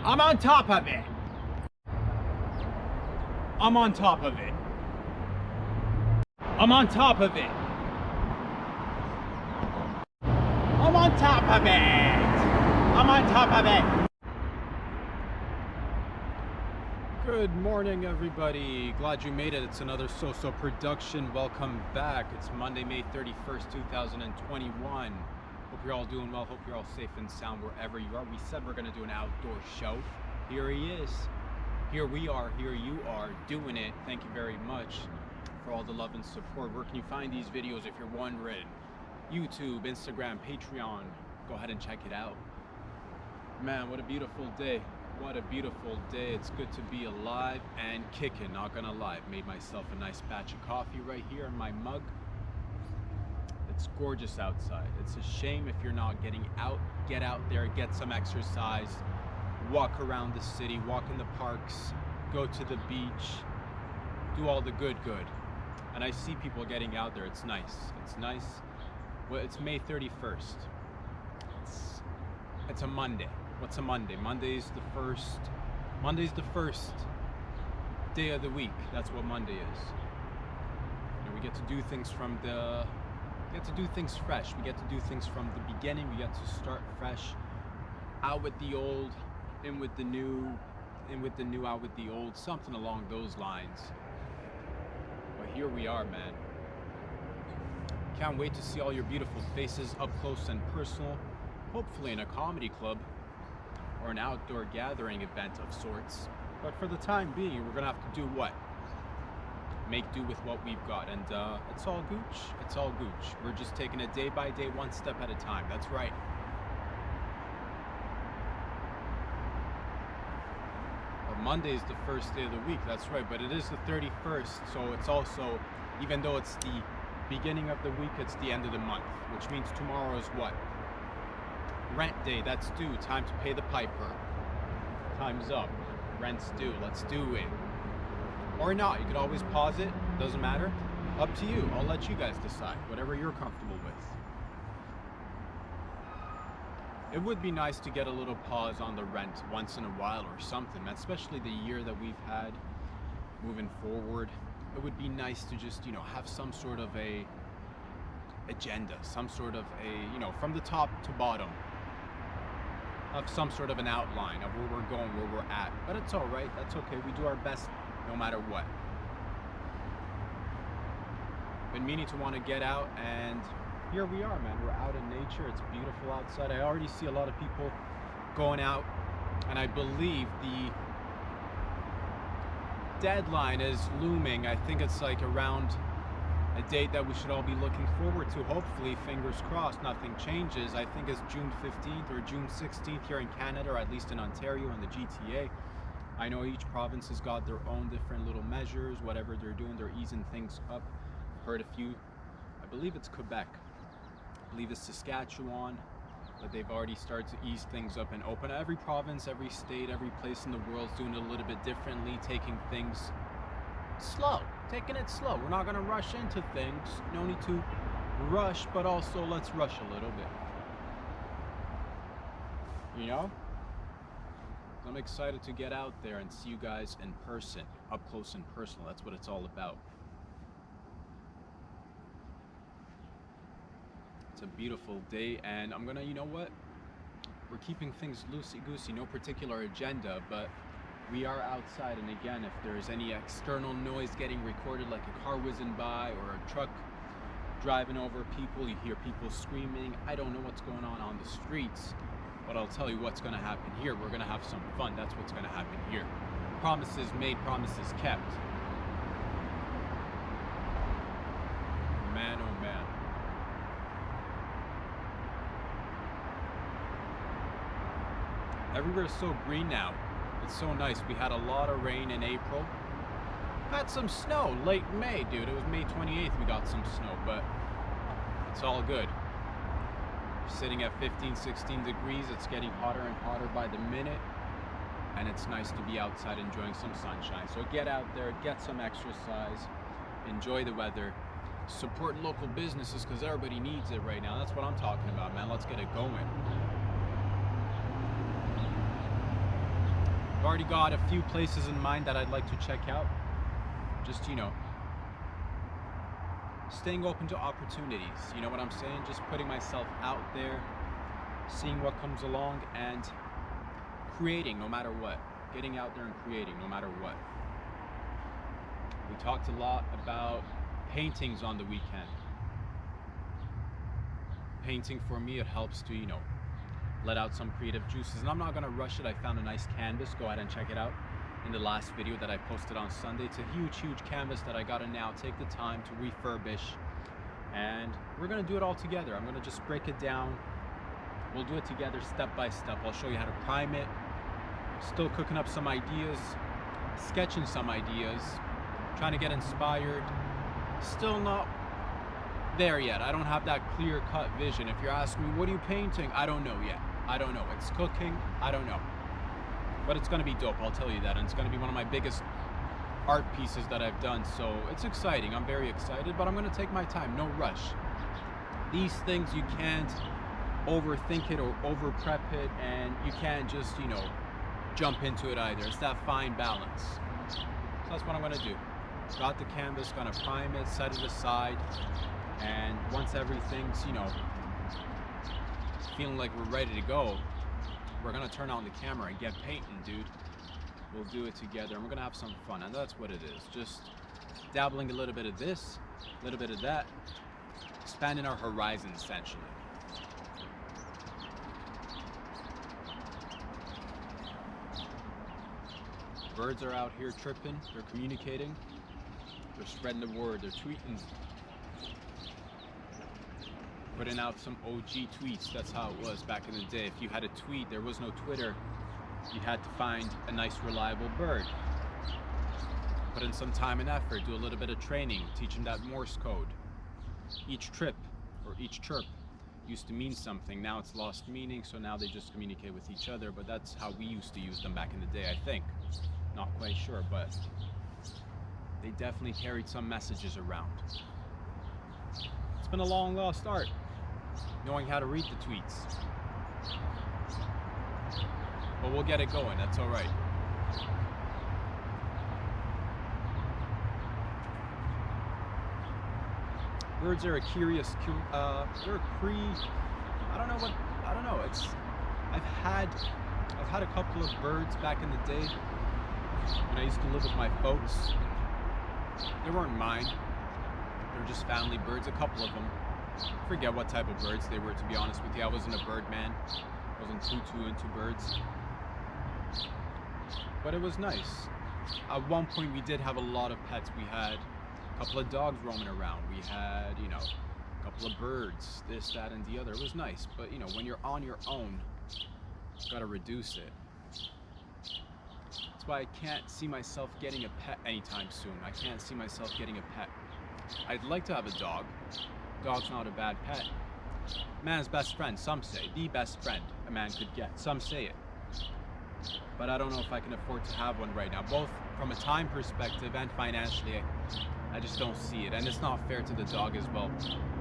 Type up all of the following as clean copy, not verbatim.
I'm on top of it. I'm on top of it. I'm on top of it. I'm on top of it. I'm on top of it. Good morning, everybody. Glad you made it. It's another So-So production. Welcome back. It's Monday, May 31st, 2021. Hope you're all doing well. Hope you're all safe and sound wherever you are. We said we're going to do an outdoor show. Here he is. Here we are. Here you are doing it. Thank you very much for all the love and support. Where can you find these videos if you're wondering? YouTube, Instagram, Patreon. Go ahead and check it out. Man, what a beautiful day. What a beautiful day. It's good to be alive and kicking, not gonna lie. Made myself a nice batch of coffee right here in my mug. It's gorgeous outside. It's a shame if you're not getting out. Get out there, get some exercise, walk around the city, walk in the parks, go to the beach, do all the good. And I see people getting out there. It's nice. It's nice. Well, it's May 31st. It's a Monday. What's a Monday? Monday's the first day of the week. That's what Monday is. You know, we get to do things fresh. We get to do things from the beginning. We get to start fresh. Out with the old, in with the new, out with the old, something along those lines. But here we are, man. Can't wait to see all your beautiful faces up close and personal. Hopefully in a comedy club or an outdoor gathering event of sorts. But for the time being, we're gonna have to do what? Make do with what we've got, and it's all gooch. It's all gooch. We're just taking it day by day, one step at a time. That's right. Well, Monday is the first day of the week. That's right, but it is the 31st, so it's also, even though it's the beginning of the week, it's the end of the month, which means tomorrow is what? Rent day. That's due. Time to pay the piper. Time's up. Rent's due. Let's do it. Or not. You could always pause it. Doesn't matter. Up to you. I'll let you guys decide. Whatever you're comfortable with. It would be nice to get a little pause on the rent once in a while or something, especially the year that we've had moving forward. It would be nice to just, have some sort of a agenda, some sort of a, from the top to bottom, of some sort of an outline of where we're going, where we're at. But it's all right. That's okay. We do our best no matter what. Been meaning to want to get out, and here we are, man. We're out in nature. It's beautiful outside. I already see a lot of people going out, and I believe the deadline is looming. I think it's like around a date that we should all be looking forward to. Hopefully, fingers crossed, nothing changes. I think it's June 15th or June 16th here in Canada, or at least in Ontario and the GTA. I know each province has got their own different little measures, whatever they're doing, they're easing things up. Heard a few. I believe it's Quebec. I believe it's Saskatchewan, but they've already started to ease things up and open. Every province, every state, every place in the world is doing it a little bit differently, taking things slow, taking it slow. We're not going to rush into things. No need to rush, but also let's rush a little bit. I'm excited to get out there and see you guys in person, up close and personal. That's what it's all about. It's a beautiful day, and I'm gonna, we're keeping things loosey-goosey, no particular agenda, but we are outside, and again, if there's any external noise getting recorded, like a car whizzing by or a truck driving over people, you hear people screaming, I don't know what's going on the streets, but I'll tell you what's going to happen here. We're going to have some fun. That's what's going to happen here. Promises made, promises kept. Man, oh man. Everywhere's so green now. It's so nice. We had a lot of rain in April. Had some snow late May, dude. It was May 28th we got some snow, but it's all good. We're sitting at 15, 16 degrees. It's getting hotter and hotter by the minute, and it's nice to be outside enjoying some sunshine. So get out there, get some exercise, enjoy the weather, support local businesses because everybody needs it right now. That's what I'm talking about, man. Let's get it going. I've already got a few places in mind that I'd like to check out. Just, you know, staying open to opportunities. You know what I'm saying? Just putting myself out there, seeing what comes along, and creating no matter what. Getting out there and creating no matter what. We talked a lot about paintings on the weekend. Painting for me, it helps to, you know, let out some creative juices, and I'm not gonna rush it. I found a nice canvas. Go ahead and check it out in the last video that I posted on Sunday. It's a huge canvas that I gotta now take the time to refurbish, and we're gonna do it all together. I'm gonna just break it down. We'll do it together step by step. I'll show you how to prime it. Still cooking up some ideas, sketching some ideas, trying to get inspired. Still not there yet. I don't have that clear-cut vision. If you're asking me, what are you painting? I don't know yet. I don't know. It's cooking. I don't know. But it's going to be dope, I'll tell you that. And it's going to be one of my biggest art pieces that I've done. So it's exciting. I'm very excited, but I'm going to take my time. No rush. These things, you can't overthink it or over-prep it, and you can't just, you know, jump into it either. It's that fine balance. So that's what I'm going to do. Got the canvas, going to prime it, set it aside, and once everything's, you know, feeling like we're ready to go, we're gonna turn on the camera and get painting, dude. We'll do it together, and we're gonna have some fun, and that's what it is. Just dabbling a little bit of this, a little bit of that, expanding our horizon, essentially. Birds are out here tripping, they're communicating, they're spreading the word, they're tweeting. Putting out some OG tweets. That's how it was back in the day. If you had a tweet, there was no Twitter. You had to find a nice, reliable bird. Put in some time and effort. Do a little bit of training. Teach them that Morse code. Each trip or each chirp used to mean something. Now it's lost meaning, so now they just communicate with each other. But that's how we used to use them back in the day, I think. Not quite sure, but they definitely carried some messages around. It's been a long lost art, knowing how to read the tweets. But we'll get it going, that's all right. Birds are a curious, they're a I don't know, it's, I've had a couple of birds back in the day when I used to live with my folks. They weren't mine. They were just family birds, a couple of them. I forget what type of birds they were, to be honest with you. I wasn't a bird man. I wasn't too into birds. But it was nice. At one point we did have a lot of pets. We had a couple of dogs roaming around. We had, you know, a couple of birds, this, that, and the other. It was nice. But, you know, when you're on your own, you gotta reduce it. That's why I can't see myself getting a pet anytime soon. I can't see myself getting a pet. I'd like to have a dog. Dog's not a bad pet. Man's best friend, some say. The best friend a man could get. Some say it. But I don't know if I can afford to have one right now. Both from a time perspective and financially, I just don't see it. And it's not fair to the dog as well.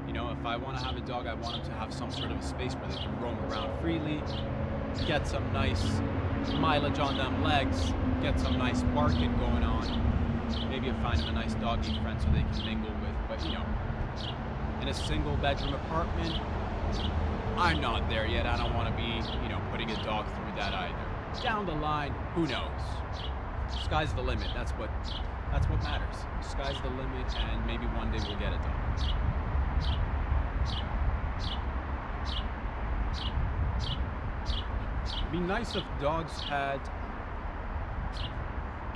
You know, if I want to have a dog, I want him to have some sort of a space where they can roam around freely, get some nice mileage on them legs, get some nice barking going on. Maybe I'll find him a nice doggy friend so they can mingle with. But, you know, in a single bedroom apartment, I'm not there yet. I don't want to be, you know, putting a dog through that either. Down the line, who knows? Sky's the limit. That's what matters. Sky's the limit, and maybe one day we'll get a dog. It'd be nice if dogs had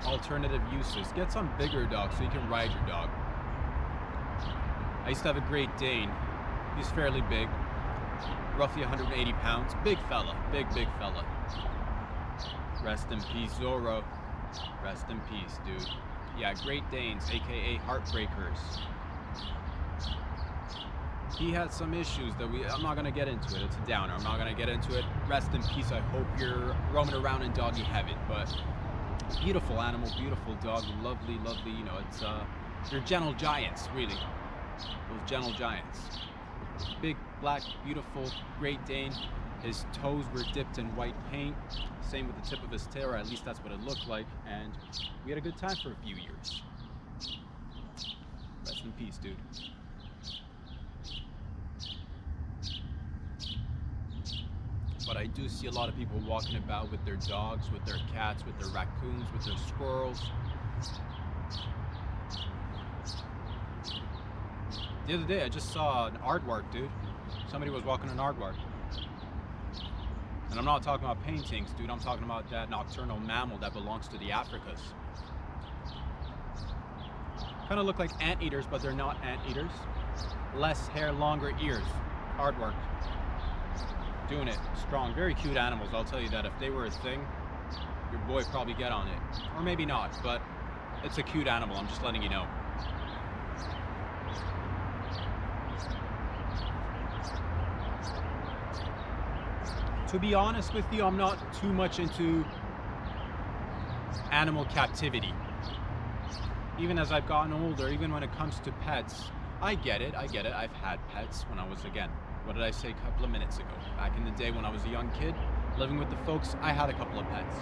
alternative uses. Get some bigger dogs so you can ride your dog. I used to have a Great Dane. He's fairly big, roughly 180 pounds. Big fella, big fella. Rest in peace, Zorro. Rest in peace, dude. Yeah, Great Danes, aka Heartbreakers. He had some issues that I'm not gonna get into it. It's a downer. I'm not gonna get into it. Rest in peace. I hope you're roaming around in doggy heaven. But beautiful animal, beautiful dog, lovely. You know, it's they're gentle giants, really. Those gentle giants. Big, black, beautiful Great Dane. His toes were dipped in white paint. Same with the tip of his tail, or at least that's what it looked like. And we had a good time for a few years. Rest in peace, dude. But I do see a lot of people walking about with their dogs, with their cats, with their raccoons, with their squirrels. The other day I just saw an aardvark, dude. Somebody was walking an aardvark. And I'm not talking about paintings, dude. I'm talking about that nocturnal mammal that belongs to the Africas. Kind of look like anteaters, but they're not anteaters. Less hair, longer ears. Aardvark. Doing it strong. Very cute animals, I'll tell you that. If they were a thing, your boy would probably get on it. Or maybe not, but it's a cute animal. I'm just letting you know. To be honest with you, I'm not too much into animal captivity. Even as I've gotten older, even when it comes to pets, I get it. I've had pets when I was, again, what did I say a couple of minutes ago? Back in the day when I was a young kid, living with the folks, I had a couple of pets.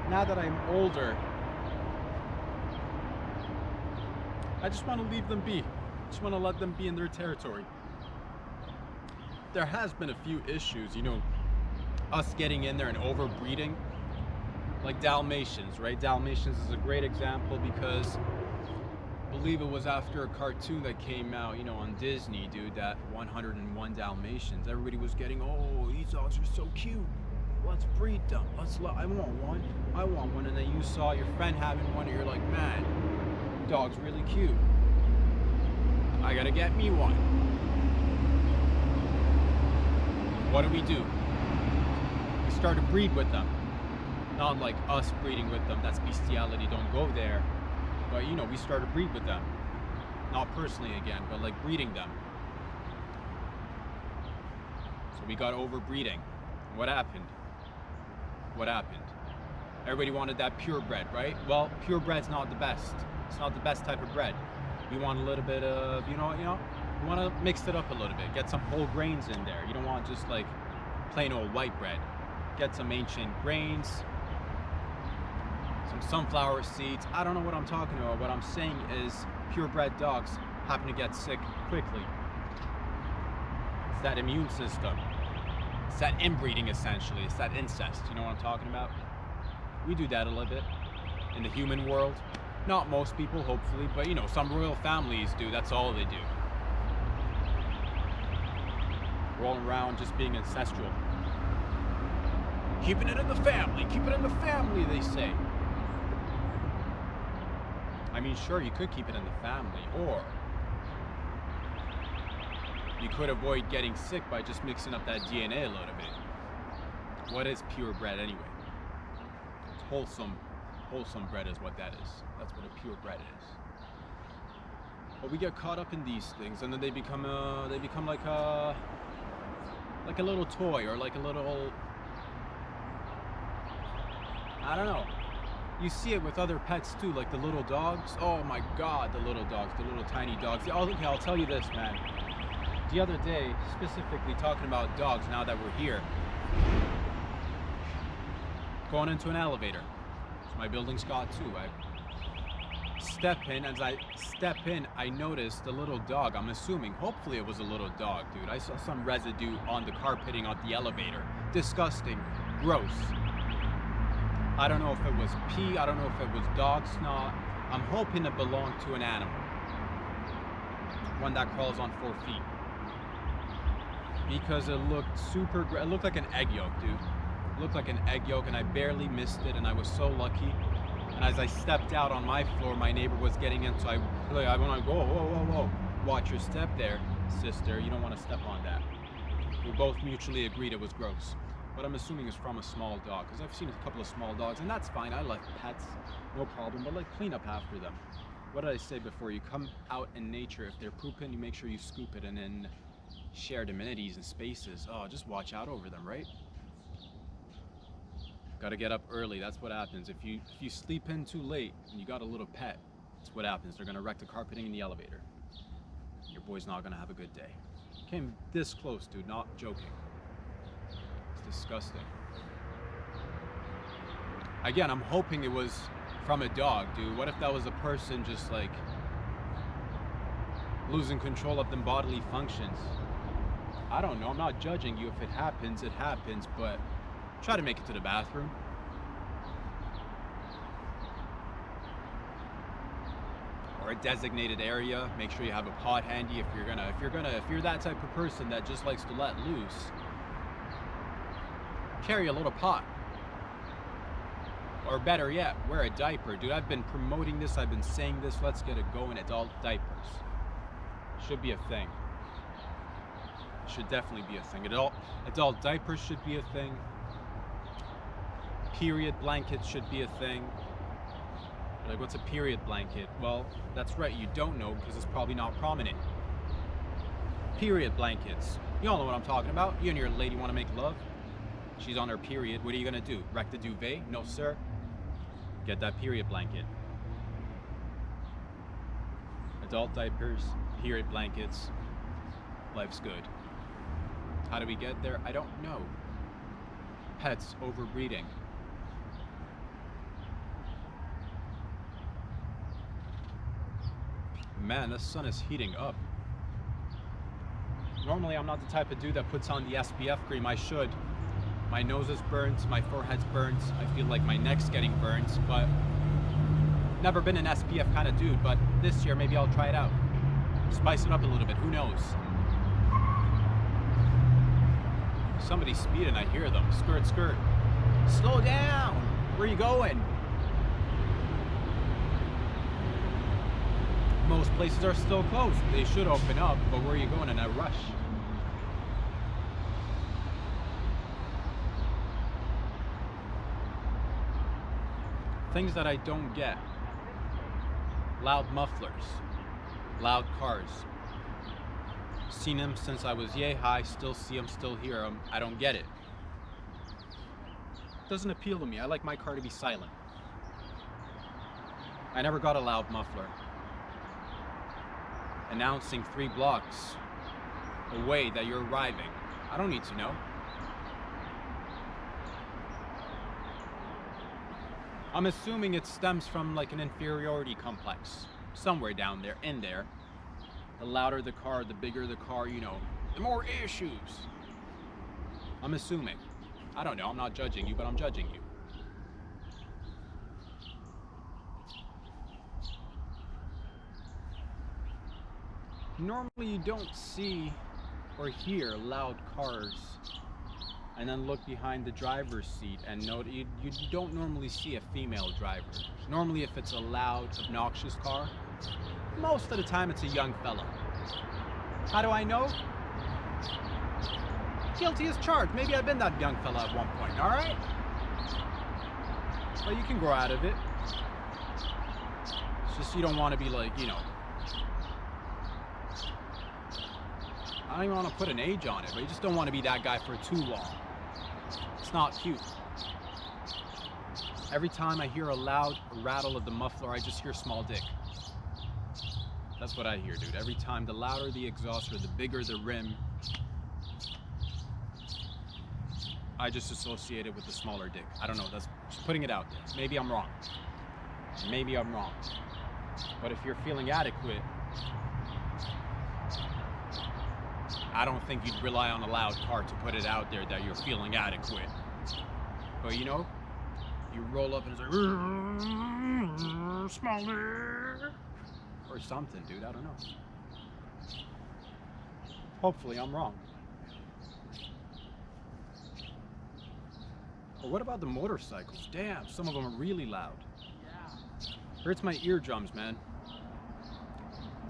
Now that I'm older, I just want to leave them be. Just want to let them be in their territory. There has been a few issues, you know, us getting in there and overbreeding, like Dalmatians, right? Dalmatians is a great example because I believe it was after a cartoon that came out, you know, on Disney, dude, that 101 Dalmatians. Everybody was getting, oh, these dogs are so cute. Let's breed them. I want one. And then you saw your friend having one and you're like, man, dog's really cute. I gotta get me one. What do? We start to breed with them. Not like us breeding with them, that's bestiality, don't go there. But you know, we start to breed with them. Not personally again, but like breeding them. So we got overbreeding. What happened? Everybody wanted that purebred, right? Well, purebred's not the best. It's not the best type of bread. We want a little bit of, you know, you want to mix it up a little bit. Get some whole grains in there. You don't want just like plain old white bread. Get some ancient grains, some sunflower seeds. I don't know what I'm talking about. What I'm saying is purebred dogs happen to get sick quickly. It's that immune system. It's that inbreeding essentially. It's that incest. You know what I'm talking about? We do that a little bit in the human world. Not most people, hopefully, but you know, some royal families do. That's all they do. Rolling around just being ancestral. Keeping it in the family, they say. I mean, sure, you could keep it in the family, or you could avoid getting sick by just mixing up that DNA a little bit. What is purebred anyway? It's wholesome bread is what that is. That's what a purebred is. But we get caught up in these things, and then they become like a little toy, or like a little, I don't know. You see it with other pets too, like the little dogs. Oh my God, the little dogs, the little tiny dogs. Okay, I'll tell you this, man. The other day, specifically talking about dogs, now that we're here, going into an elevator. So my building's got two. As I step in, I noticed the little dog. I'm assuming, hopefully it was a little dog, dude. I saw some residue on the carpeting of the elevator. Disgusting, gross. I don't know if it was pee, I don't know if it was dog snot. I'm hoping it belonged to an animal. One that crawls on 4 feet. Because it looked it looked like an egg yolk, dude. It looked like an egg yolk, and I barely missed it, and I was so lucky. And as I stepped out on my floor, my neighbor was getting in, so I want to go, whoa. Watch your step there, sister. You don't want to step on that. We both mutually agreed it was gross. But I'm assuming it's from a small dog, because I've seen a couple of small dogs, and that's fine. I like pets, no problem, but like clean up after them. What did I say before? You come out in nature, if they're pooping, you make sure you scoop it, and then shared amenities and spaces. Oh, just watch out over them, right? Gotta get up early. That's what happens. If you sleep in too late and you got a little pet, that's what happens. They're gonna wreck the carpeting in the elevator. Your boy's not gonna have a good day. Came this close, dude, not joking. disgusting. Again, I'm hoping it was from a dog, dude. What if that was a person just like losing control of them bodily functions? I don't know. I'm not judging you. If it happens, but try to make it to the bathroom. Or a designated area. Make sure you have a pot handy if you're that type of person that just likes to let loose. Carry a little pot. Or better yet, wear a diaper. Dude, I've been promoting this, I've been saying this, let's get it going. Adult diapers. Should be a thing. Should definitely be a thing. Adult diapers should be a thing. Period blankets should be a thing. Like, what's a period blanket? Well, that's right, you don't know because it's probably not prominent. Period blankets. You all know what I'm talking about. You and your lady want to make love. She's on her period. What are you gonna do? Wreck the duvet? No, sir. Get that period blanket. Adult diapers, period blankets. Life's good. How do we get there? I don't know. Pets, overbreeding. Man, the sun is heating up. Normally, I'm not the type of dude that puts on the SPF cream. I should. My nose is burnt, my forehead's burnt, I feel like my neck's getting burnt, but never been an SPF kind of dude, but this year maybe I'll try it out. Spice it up a little bit, who knows? Somebody's speeding, I hear them. Skirt, skirt. Slow down! Where are you going? Most places are still closed. They should open up, but where are you going in a rush? Things that I don't get. Loud mufflers. Loud cars. Seen them since I was yay high, still see them, still hear them. I don't get it. Doesn't appeal to me. I like my car to be silent. I never got a loud muffler. Announcing 3 blocks away that you're arriving. I don't need to know. I'm assuming it stems from like an inferiority complex. Somewhere down there, in there. The louder the car, the bigger the car, you know, the more issues. I'm assuming. I don't know, I'm not judging you, but I'm judging you. Normally you don't see or hear loud cars and then look behind the driver's seat and note you don't normally see a female driver. Normally if it's a loud, obnoxious car, most of the time it's a young fella. How do I know? Guilty as charged. Maybe I've been that young fella at one point, alright? But you can grow out of it. It's just you don't want to be like, you know, I don't even want to put an age on it, but you just don't want to be that guy for too long. It's not cute. Every time I hear a loud rattle of the muffler, I just hear small dick. That's what I hear, dude. Every time, the louder the exhaust or the bigger the rim, I just associate it with the smaller dick. I don't know, that's just putting it out there. Maybe I'm wrong. Maybe I'm wrong. But if you're feeling adequate, I don't think you'd rely on a loud car to put it out there that you're feeling adequate. But you know, you roll up and it's like, smaller, or something, dude, I don't know. Hopefully I'm wrong. But what about the motorcycles? Damn, some of them are really loud. Hurts my eardrums, man.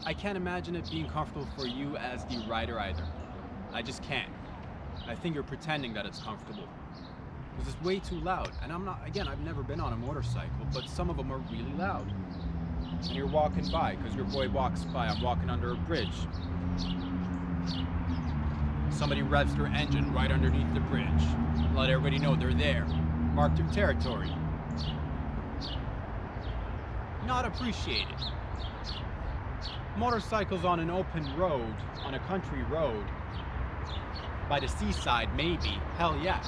I can't imagine it being comfortable for you as the rider either. I just can't. I think you're pretending that it's comfortable. Because it's way too loud. And I'm not, again, I've never been on a motorcycle, but some of them are really loud. And you're walking by, because your boy walks by. I'm walking under a bridge. Somebody revs their engine right underneath the bridge. Let everybody know they're there. Mark their territory. Not appreciated. Motorcycles on an open road, on a country road, by the seaside, maybe. Hell yeah.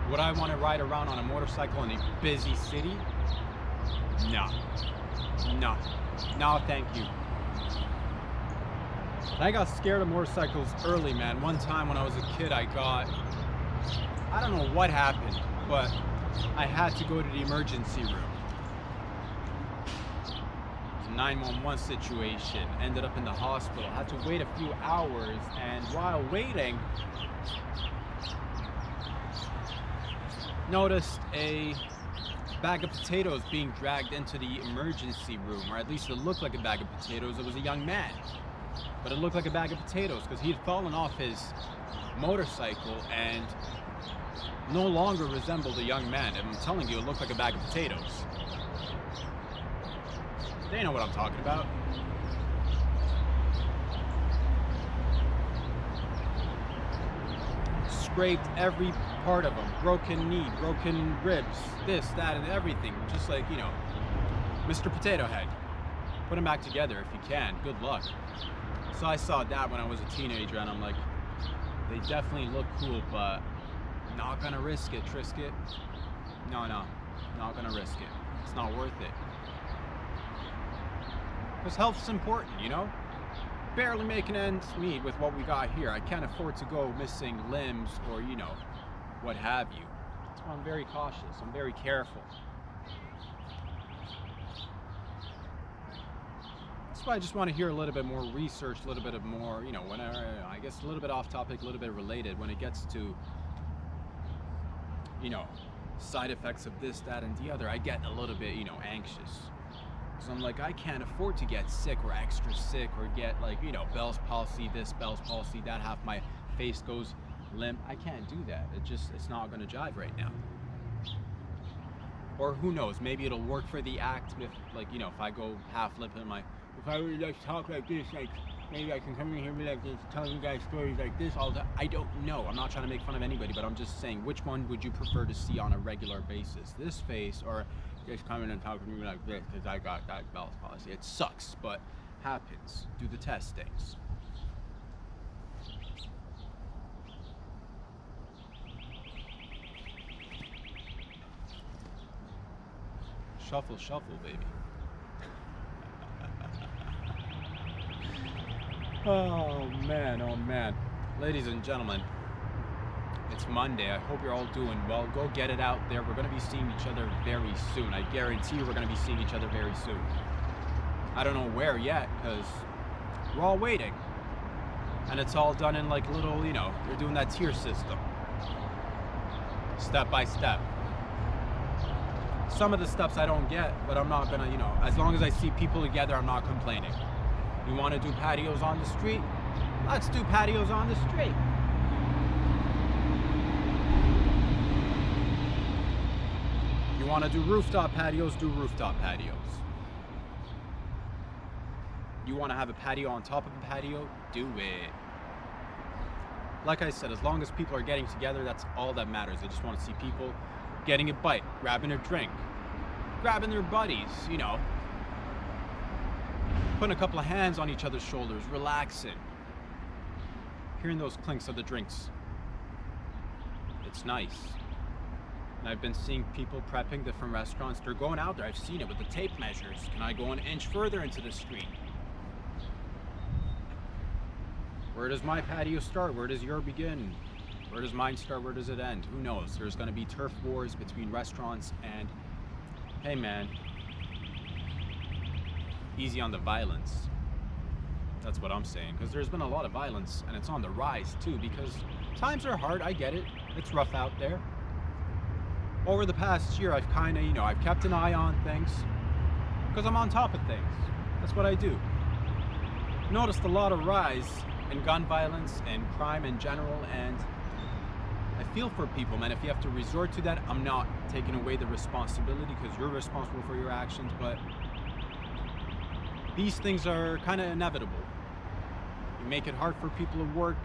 Would I want to ride around on a motorcycle in a busy city? No. No. No, thank you. I got scared of motorcycles early, man. One time when I was a kid, I don't know what happened, but I had to go to the emergency room. It's a 911 situation. Ended up in the hospital. Had to wait a few hours, and while waiting, noticed a bag of potatoes being dragged into the emergency room, or at least it looked like a bag of potatoes. It was a young man, but it looked like a bag of potatoes because he had fallen off his motorcycle and no longer resembled a young man. And I'm telling you, it looked like a bag of potatoes. They know what I'm talking about. Scraped every part of him. Broken knee, broken ribs, this, that, and everything. Just like, Mr. Potato Head. Put him back together if you can. Good luck. So I saw that when I was a teenager, and I'm like, they definitely look cool, but not gonna risk it, Trisket. No, not gonna risk it. It's not worth it. Because health's important, Barely making ends meet with what we got here. I can't afford to go missing limbs or, what have you. So I'm very cautious. I'm very careful. That's why I just want to hear a little bit more research, a little bit of more, whenever, I guess a little bit off topic, a little bit related when it gets to, side effects of this, that, and the other. I get a little bit, anxious. So I'm like, I can't afford to get sick or extra sick or get Bell's palsy, this, Bell's palsy, that, half my face goes limp. I can't do that. It's not going to jive right now. Or who knows, maybe it'll work for the act if, if I go half limp and if I really like to talk like this, maybe I can come in here and be like this, telling you guys stories like this all the time. I don't know. I'm not trying to make fun of anybody, but I'm just saying, which one would you prefer to see on a regular basis? This face, or just come in and talk to me like this because I got that Bell's palsy? It sucks, but happens. Do the testings. Shuffle, shuffle, baby. Oh man. Ladies and gentlemen, it's Monday. I hope you're all doing well. Go get it out there. We're going to be seeing each other very soon. I guarantee you we're going to be seeing each other very soon. I don't know where yet, because we're all waiting. And it's all done in little, they're doing that tier system. Step by step. Some of the steps I don't get, but I'm not going to, as long as I see people together, I'm not complaining. You want to do patios on the street? Let's do patios on the street. You want to do rooftop patios? Do rooftop patios. You want to have a patio on top of a patio? Do it. Like I said, as long as people are getting together, that's all that matters. I just want to see people getting a bite, grabbing a drink, grabbing their buddies, putting a couple of hands on each other's shoulders, relaxing, hearing those clinks of the drinks. It's nice. And I've been seeing people prepping different restaurants. They're going out there. I've seen it with the tape measures. Can I go an inch further into the street? Where does my patio start? Where does your begin? Where does mine start? Where does it end? Who knows? There's going to be turf wars between restaurants, and hey man, easy on the violence. That's what I'm saying, because there's been a lot of violence, and it's on the rise too, because times are hard. I get it. It's rough out there. Over the past year, I've kind of, I've kept an eye on things because I'm on top of things. That's what I do. Noticed a lot of rise in gun violence and crime in general, and I feel for people, man. If you have to resort to that, I'm not taking away the responsibility, because you're responsible for your actions, but these things are kind of inevitable. You make it hard for people to work.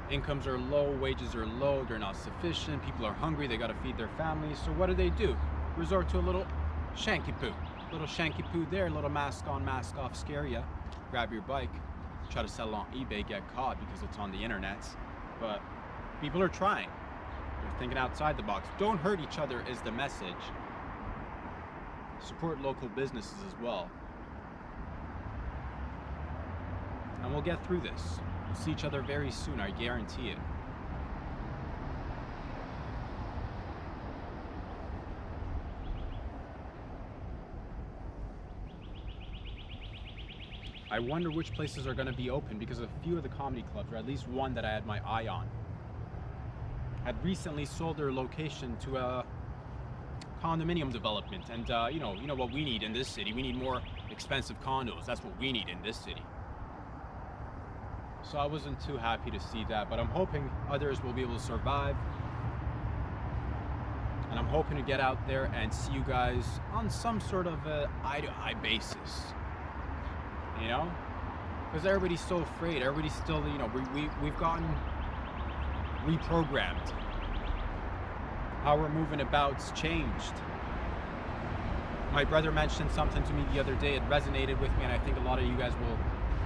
Incomes are low, wages are low, they're not sufficient, people are hungry, they gotta feed their families. So what do? Resort to a little shanky poo. Little shanky poo there, little mask on, mask off, scare ya. Grab your bike, try to sell it on eBay, get caught because it's on the internet. But people are trying. thinking outside the box. Don't hurt each other is the message. Support local businesses as well. And we'll get through this. We'll see each other very soon, I guarantee it. I wonder which places are going to be open, because a few of the comedy clubs, or at least one that I had my eye on, had recently sold their location to a condominium development. And you know what we need in this city? We need more expensive condos. That's what we need in this city. So I wasn't too happy to see that, but I'm hoping others will be able to survive. And I'm hoping to get out there and see you guys on some sort of a eye-to-eye basis. You know, because everybody's so afraid. Everybody's still, you know, we've gotten reprogrammed. How we're moving about's changed. My brother mentioned something to me the other day. It resonated with me, and I think a lot of you guys will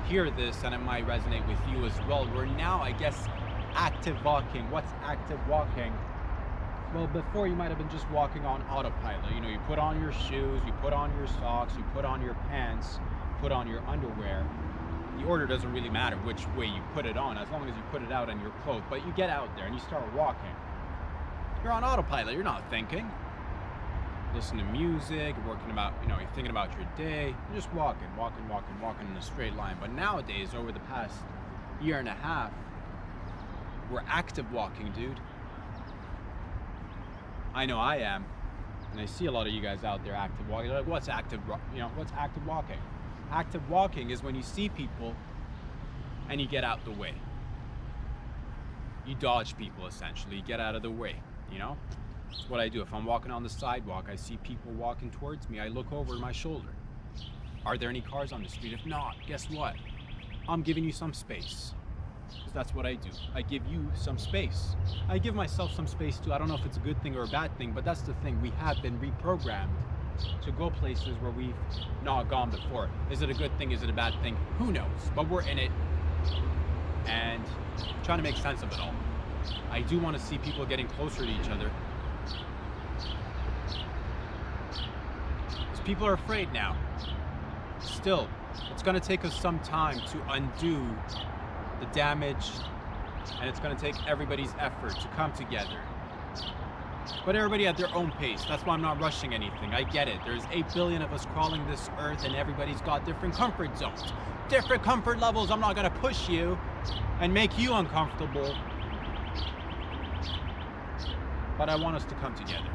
hear this, and it might resonate with you as well. We're now, I guess, active walking. What's active walking? Well, before you might have been just walking on autopilot. You know, you put on your shoes, you put on your socks, you put on your pants, put on your underwear. The order doesn't really matter which way you put it on, as long as you put it out on your clothes. But you get out there and you start walking. You're on autopilot, you're not thinking. Listen to music, you're working about, you know, you're thinking about your day. You're just walking in a straight line. But nowadays, over the past year and a half, we're active walking, dude. I know I am. And I see a lot of you guys out there active walking. They're like, what's active, what's active walking? Active walking is when you see people and you get out the way. You dodge people, essentially. You get out of the way, you know? That's what I do. If I'm walking on the sidewalk, I see people walking towards me, I look over my shoulder. Are there any cars on the street? If not, guess what? I'm giving you some space. Because that's what I do. I give you some space. I give myself some space too. I don't know if it's a good thing or a bad thing, but that's the thing. We have been reprogrammed to go places where we've not gone before. Is it a good thing? Is it a bad thing? Who knows? But we're in it and trying to make sense of it all. I do want to see people getting closer to each other. Because people are afraid now. Still, it's going to take us some time to undo the damage, and it's going to take everybody's effort to come together. But everybody at their own pace. That's why I'm not rushing anything. I get it. There's 8 billion of us crawling this earth, and everybody's got different comfort zones, different comfort levels. I'm not going to push you and make you uncomfortable. But I want us to come together.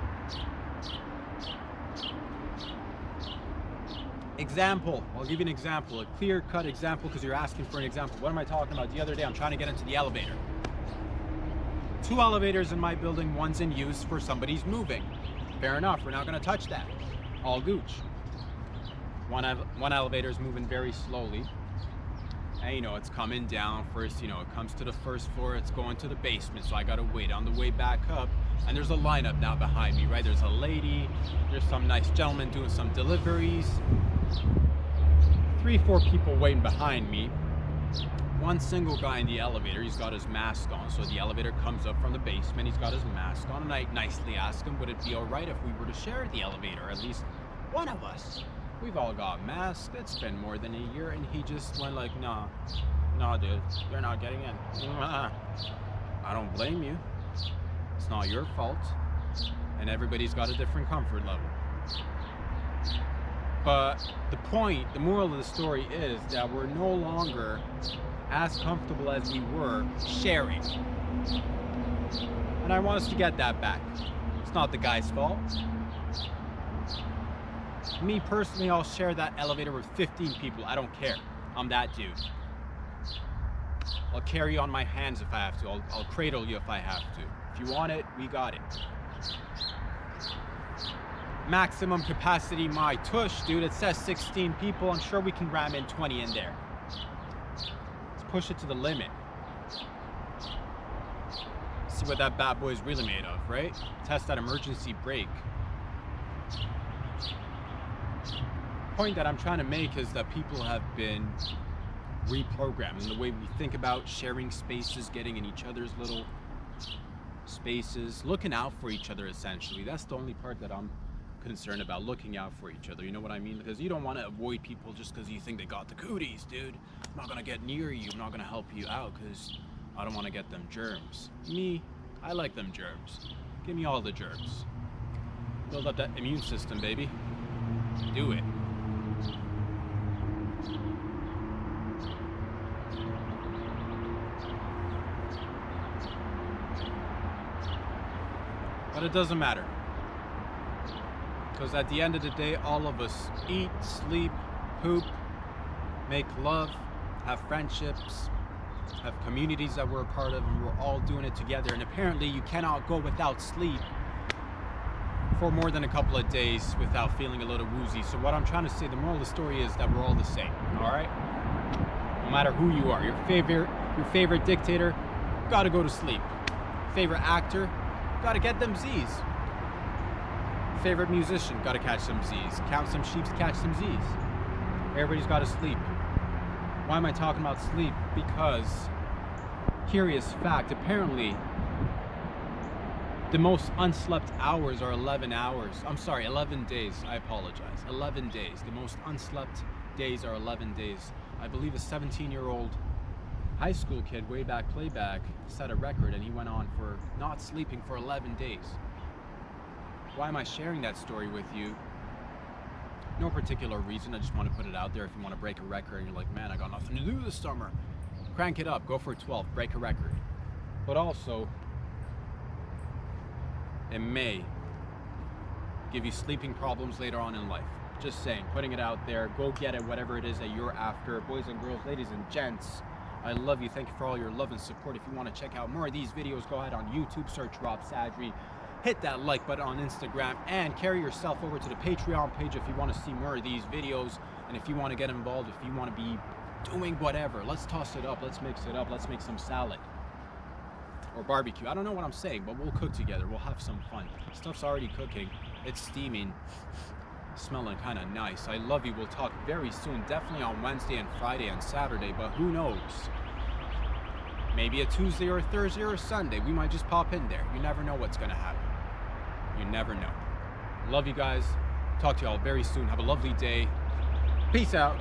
Example. I'll give you an example. A clear-cut example, because you're asking for an example. What am I talking about? The other day, I'm trying to get into the elevator. 2 elevators in my building, one's in use for somebody's moving. Fair enough, we're not going to touch that. All gooch. One elevator's moving very slowly. And you know, it's coming down first, you know, it comes to the first floor, it's going to the basement, so I gotta wait on the way back up. And there's a lineup now behind me, right? There's a lady, there's some nice gentlemen doing some deliveries. 3-4 people waiting behind me. One single guy in the elevator, he's got his mask on. So the elevator comes up from the basement, he's got his mask on, and I nicely ask him, would it be all right if we were to share the elevator? At least one of us. We've all got masks, it's been more than a year, and he just went like, nah, dude, you're not getting in. I don't blame you. It's not your fault. And everybody's got a different comfort level. But the moral of the story is that we're no longer as comfortable as we were sharing. And I want us to get that back. It's not the guy's fault. Me personally, I'll share that elevator with 15 people. I don't care. I'm that dude. I'll carry you on my hands if I have to. I'll cradle you if I have to. If you want it, we got it. Maximum capacity, my tush, dude. It says 16 people. I'm sure we can ram in 20 in there. Let's push it to the limit. See what that bad boy is really made of, right? Test that emergency brake. Point that I'm trying to make is that people have been reprogrammed in the way we think about sharing spaces, getting in each other's little spaces, looking out for each other essentially. That's the only part that I'm concerned about, looking out for each other. You know what I mean? Because you don't want to avoid people just because you think they got the cooties, dude. I'm not gonna get near you. I'm not gonna help you out because I don't want to get them germs. Me, I like them germs. Give me all the germs. Build up that immune system, baby. Do it. But it doesn't matter. Because at the end of the day, all of us eat, sleep, poop, make love, have friendships, have communities that we're a part of, and we're all doing it together. And apparently you cannot go without sleep for more than a couple of days without feeling a little woozy. So what I'm trying to say, the moral of the story is that we're all the same, all right? No matter who you are, your favorite dictator, gotta go to sleep. Favorite actor, gotta get them Z's. Favorite musician, gotta catch some Z's. Count some sheep, catch some Z's. Everybody's gotta sleep. Why am I talking about sleep? Because, curious fact, apparently the most unslept hours are 11 hours. I'm sorry, 11 days. I apologize. 11 days. The most unslept days are 11 days. I believe a 17-year-old high school kid, way back playback, set a record, and he went on for not sleeping for 11 days. Why am I sharing that story with you? No particular reason. I just want to put it out there. If you want to break a record and you're like, man, I got nothing to do this summer, crank it up. Go for 12. Break a record. But also, it may give you sleeping problems later on in life. Just saying, putting it out there. Go get it, whatever it is that you're after. Boys and girls, ladies and gents, I love you. Thank you for all your love and support. If you want to check out more of these videos, go ahead on YouTube, search Rob Sadri. Hit that like button on Instagram and carry yourself over to the Patreon page if you want to see more of these videos. And if you want to get involved, if you want to be doing whatever, let's toss it up, let's mix it up, let's make some salad or barbecue. I don't know what I'm saying, but we'll cook together. We'll have some fun. Stuff's already cooking. It's steaming, smelling kind of nice. I love you. We'll talk very soon, definitely on Wednesday and Friday and Saturday, but who knows? Maybe a Tuesday or a Thursday or a Sunday. We might just pop in there. You never know what's going to happen. You never know. Love you guys. Talk to y'all very soon. Have a lovely day. Peace out.